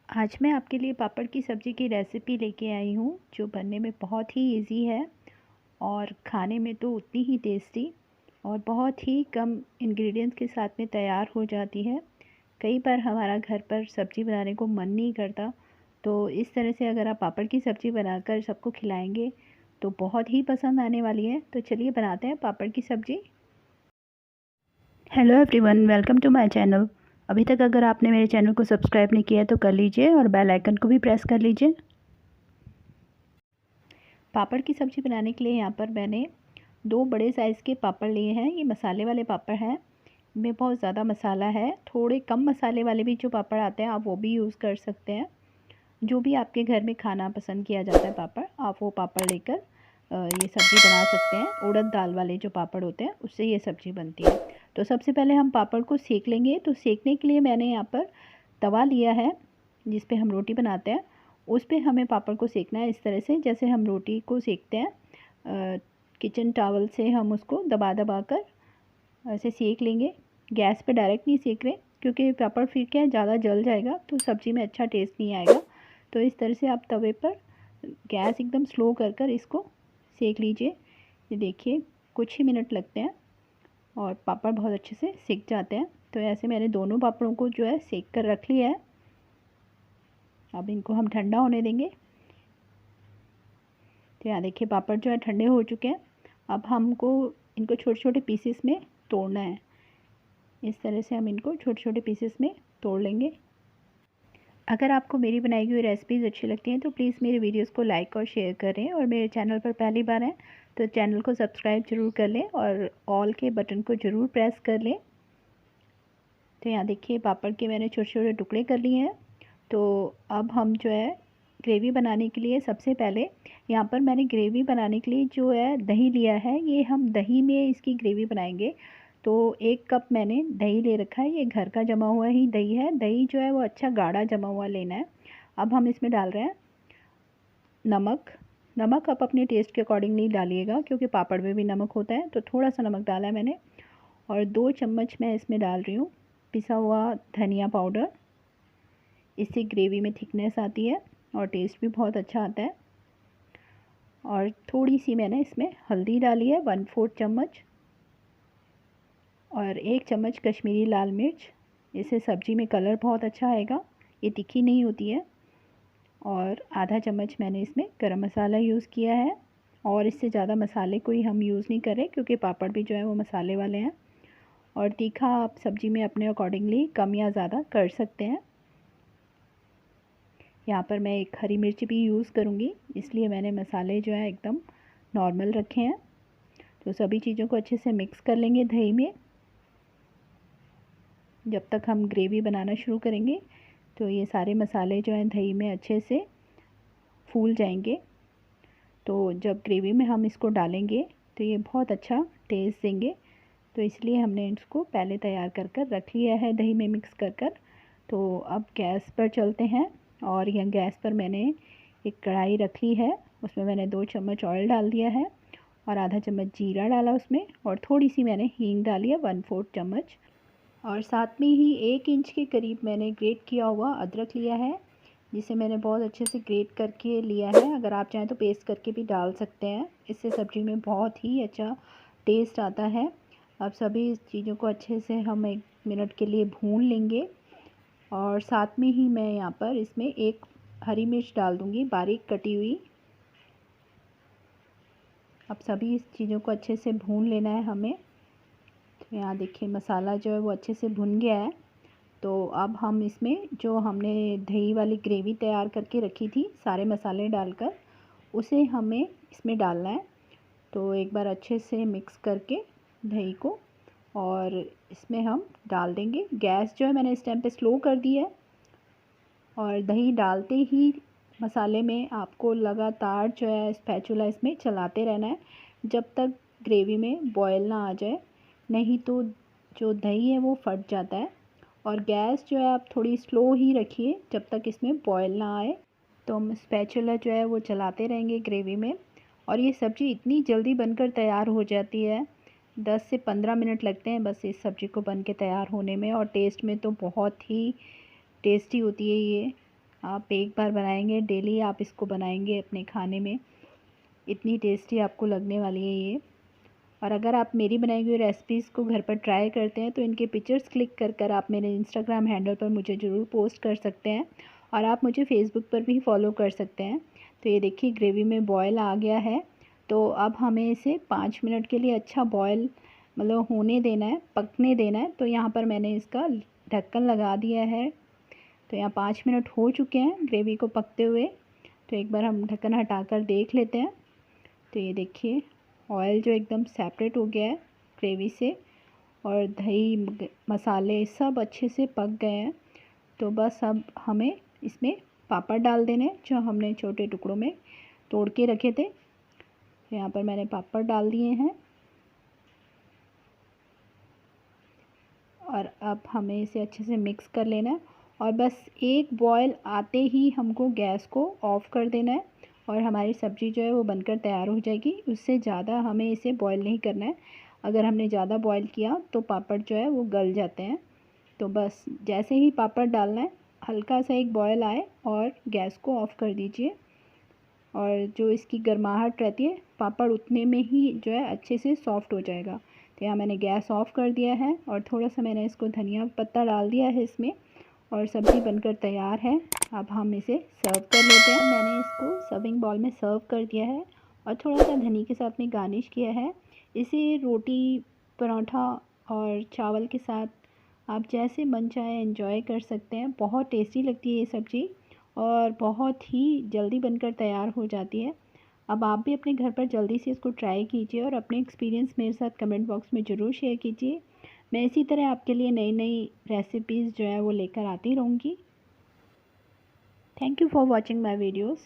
आज मैं आपके लिए पापड़ की सब्ज़ी की रेसिपी लेके आई हूँ जो बनने में बहुत ही इजी है और खाने में तो उतनी ही टेस्टी और बहुत ही कम इंग्रेडिएंट्स के साथ में तैयार हो जाती है। कई बार हमारा घर पर सब्ज़ी बनाने को मन नहीं करता, तो इस तरह से अगर आप पापड़ की सब्ज़ी बनाकर सबको खिलाएंगे तो बहुत ही पसंद आने वाली है। तो चलिए बनाते हैं पापड़ की सब्ज़ी। Hello everyone, welcome to my channel. अभी तक अगर आपने मेरे चैनल को सब्सक्राइब नहीं किया है तो कर लीजिए और बेल आइकन को भी प्रेस कर लीजिए। पापड़ की सब्ज़ी बनाने के लिए यहाँ पर मैंने 2 बड़े साइज़ के पापड़ लिए हैं। ये मसाले वाले पापड़ हैं, इनमें बहुत ज़्यादा मसाला है। थोड़े कम मसाले वाले भी जो पापड़ आते हैं आप वो भी यूज़ कर सकते हैं। जो भी आपके घर में खाना पसंद किया जाता है पापड़, आप वो पापड़ लेकर ये सब्ज़ी बना सकते हैं। उड़द दाल वाले जो पापड़ होते हैं उससे ये सब्ज़ी बनती है। तो सबसे पहले हम पापड़ को सेक लेंगे। तो सेकने के लिए मैंने यहाँ पर तवा लिया है जिस पे हम रोटी बनाते हैं। उस पे हमें पापड़ को सेकना है इस तरह से जैसे हम रोटी को सेकते हैं। किचन टॉवल से हम उसको दबा दबा कर ऐसे सेक लेंगे। गैस पे डायरेक्ट नहीं सेक रहे क्योंकि पापड़ फिर क्या ज़्यादा जल जाएगा तो सब्ज़ी में अच्छा टेस्ट नहीं आएगा। तो इस तरह से आप तवे पर गैस एकदम स्लो कर कर इसको सेक लीजिए। ये देखिए कुछ ही मिनट लगते हैं और पापड़ बहुत अच्छे से सेक जाते हैं। तो ऐसे मैंने दोनों पापड़ों को जो है सेक कर रख लिया है। अब इनको हम ठंडा होने देंगे। तो यहाँ देखिए पापड़ जो है ठंडे हो चुके हैं। अब हमको इनको छोटे छोटे पीसेस में तोड़ना है। इस तरह से हम इनको छोटे छोटे पीसेस में तोड़ लेंगे। अगर आपको मेरी बनाई हुई रेसिपीज़ अच्छी लगती हैं तो प्लीज़ मेरे वीडियोस को लाइक और शेयर करें और मेरे चैनल पर पहली बार हैं तो चैनल को सब्सक्राइब ज़रूर कर लें और ऑल के बटन को ज़रूर प्रेस कर लें। तो यहाँ देखिए पापड़ के मैंने छोटे छोटे टुकड़े कर लिए हैं। तो अब हम जो है ग्रेवी बनाने के लिए सबसे पहले यहाँ पर मैंने ग्रेवी बनाने के लिए जो है दही लिया है। ये हम दही में इसकी ग्रेवी बनाएंगे। तो 1 कप मैंने दही ले रखा है। ये घर का जमा हुआ ही दही है। दही जो है वो अच्छा गाढ़ा जमा हुआ लेना है। अब हम इसमें डाल रहे हैं नमक। नमक आप अपने टेस्ट के अकॉर्डिंग नहीं डालिएगा क्योंकि पापड़ में भी नमक होता है। तो थोड़ा सा नमक डाला है मैंने। और 2 चम्मच मैं इसमें डाल रही हूँ पिसा हुआ धनिया पाउडर। इससे ग्रेवी में थिकनेस आती है और टेस्ट भी बहुत अच्छा आता है। और थोड़ी सी मैंने इसमें हल्दी डाली है 1/4 चम्मच और 1 चम्मच कश्मीरी लाल मिर्च। इससे सब्ज़ी में कलर बहुत अच्छा आएगा, ये तीखी नहीं होती है। और आधा चम्मच मैंने इसमें गरम मसाला यूज़ किया है और इससे ज़्यादा मसाले कोई हम यूज़ नहीं करें क्योंकि पापड़ भी जो है वो मसाले वाले हैं। और तीखा आप सब्ज़ी में अपने अकॉर्डिंगली कम या ज़्यादा कर सकते हैं। यहाँ पर मैं एक हरी मिर्च भी यूज़ करूँगी इसलिए मैंने मसाले जो है एकदम नॉर्मल रखे हैं। तो सभी चीज़ों को अच्छे से मिक्स कर लेंगे दही में। जब तक हम ग्रेवी बनाना शुरू करेंगे तो ये सारे मसाले जो हैं दही में अच्छे से फूल जाएंगे। तो जब ग्रेवी में हम इसको डालेंगे तो ये बहुत अच्छा टेस्ट देंगे। तो इसलिए हमने इसको पहले तैयार कर कर रख लिया है दही में मिक्स कर कर। तो अब गैस पर चलते हैं और यह गैस पर मैंने एक कढ़ाई रखी है। उसमें मैंने 2 चम्मच ऑयल डाल दिया है और आधा चम्मच जीरा डाला उसमें और थोड़ी सी मैंने हींग डाली है 1/4 चम्मच। और साथ में ही 1 इंच के करीब मैंने ग्रेट किया हुआ अदरक लिया है जिसे मैंने बहुत अच्छे से ग्रेट करके लिया है। अगर आप चाहें तो पेस्ट करके भी डाल सकते हैं, इससे सब्ज़ी में बहुत ही अच्छा टेस्ट आता है। अब सभी चीज़ों को अच्छे से हम 1 मिनट के लिए भून लेंगे और साथ में ही मैं यहाँ पर इसमें 1 हरी मिर्च डाल दूँगी बारीक कटी हुई। अब सभी इस चीज़ों को अच्छे से भून लेना है हमें। तो यहाँ देखिए मसाला जो है वो अच्छे से भुन गया है। तो अब हम इसमें जो हमने दही वाली ग्रेवी तैयार करके रखी थी सारे मसाले डालकर उसे हमें इसमें डालना है। तो एक बार अच्छे से मिक्स करके दही को और इसमें हम डाल देंगे। गैस जो है मैंने इस टाइम पे स्लो कर दी है और दही डालते ही मसाले में आपको लगातार जो है स्पैचुला इसमें चलाते रहना है जब तक ग्रेवी में बॉयल ना आ जाए, नहीं तो जो दही है वो फट जाता है। और गैस जो है आप थोड़ी स्लो ही रखिए जब तक इसमें बॉयल ना आए। तो हम स्पैचुला जो है वो चलाते रहेंगे ग्रेवी में और ये सब्ज़ी इतनी जल्दी बनकर तैयार हो जाती है। 10 से 15 मिनट लगते हैं बस इस सब्ज़ी को बन के तैयार होने में और टेस्ट में तो बहुत ही टेस्टी होती है ये। आप एक बार बनाएंगे, डेली आप इसको बनाएंगे अपने खाने में, इतनी टेस्टी आपको लगने वाली है ये। और अगर आप मेरी बनाई हुई रेसिपीज़ को घर पर ट्राई करते हैं तो इनके पिक्चर्स क्लिक कर कर आप मेरे इंस्टाग्राम हैंडल पर मुझे ज़रूर पोस्ट कर सकते हैं, और आप मुझे फेसबुक पर भी फॉलो कर सकते हैं। तो ये देखिए ग्रेवी में बॉयल आ गया है, तो अब हमें इसे 5 मिनट के लिए अच्छा बॉयल मतलब होने देना है, पकने देना है। तो यहाँ पर मैंने इसका ढक्कन लगा दिया है। तो यहाँ 5 मिनट हो चुके हैं ग्रेवी को पकते हुए। तो एक बार हम ढक्कन हटाकर देख लेते हैं। तो ये देखिए ऑयल जो एकदम सेपरेट हो गया है ग्रेवी से, और दही मसाले सब अच्छे से पक गए हैं। तो बस अब हमें इसमें पापड़ डाल देने जो हमने छोटे टुकड़ों में तोड़ के रखे थे। तो यहाँ पर मैंने पापड़ डाल दिए हैं, और अब हमें इसे अच्छे से मिक्स कर लेना है। और बस एक बॉयल आते ही हमको गैस को ऑफ़ कर देना है, और हमारी सब्ज़ी जो है वो बनकर तैयार हो जाएगी। उससे ज़्यादा हमें इसे बॉयल नहीं करना है। अगर हमने ज़्यादा बॉयल किया तो पापड़ जो है वो गल जाते हैं। तो बस जैसे ही पापड़ डालना है, हल्का सा एक बॉयल आए और गैस को ऑफ़ कर दीजिए, और जो इसकी गर्माहट रहती है पापड़ उतने में ही जो है अच्छे से सॉफ़्ट हो जाएगा। तो यहाँ मैंने गैस ऑफ़ कर दिया है, और थोड़ा सा मैंने इसको धनिया पत्ता डाल दिया है इसमें, और सब्ज़ी बनकर तैयार है। अब हम इसे सर्व कर लेते हैं। मैंने इसको सर्विंग बाउल में सर्व कर दिया है, और थोड़ा सा धनी के साथ में गार्निश किया है। इसे रोटी, पराठा और चावल के साथ आप जैसे मन चाहे एंजॉय कर सकते हैं। बहुत टेस्टी लगती है ये सब्ज़ी, और बहुत ही जल्दी बनकर तैयार हो जाती है। अब आप भी अपने घर पर जल्दी से इसको ट्राई कीजिए, और अपने एक्सपीरियंस मेरे साथ कमेंट बॉक्स में ज़रूर शेयर कीजिए। मैं इसी तरह आपके लिए नई नई रेसिपीज़ जो है वो लेकर आती रहूँगी। Thank you for watching my videos.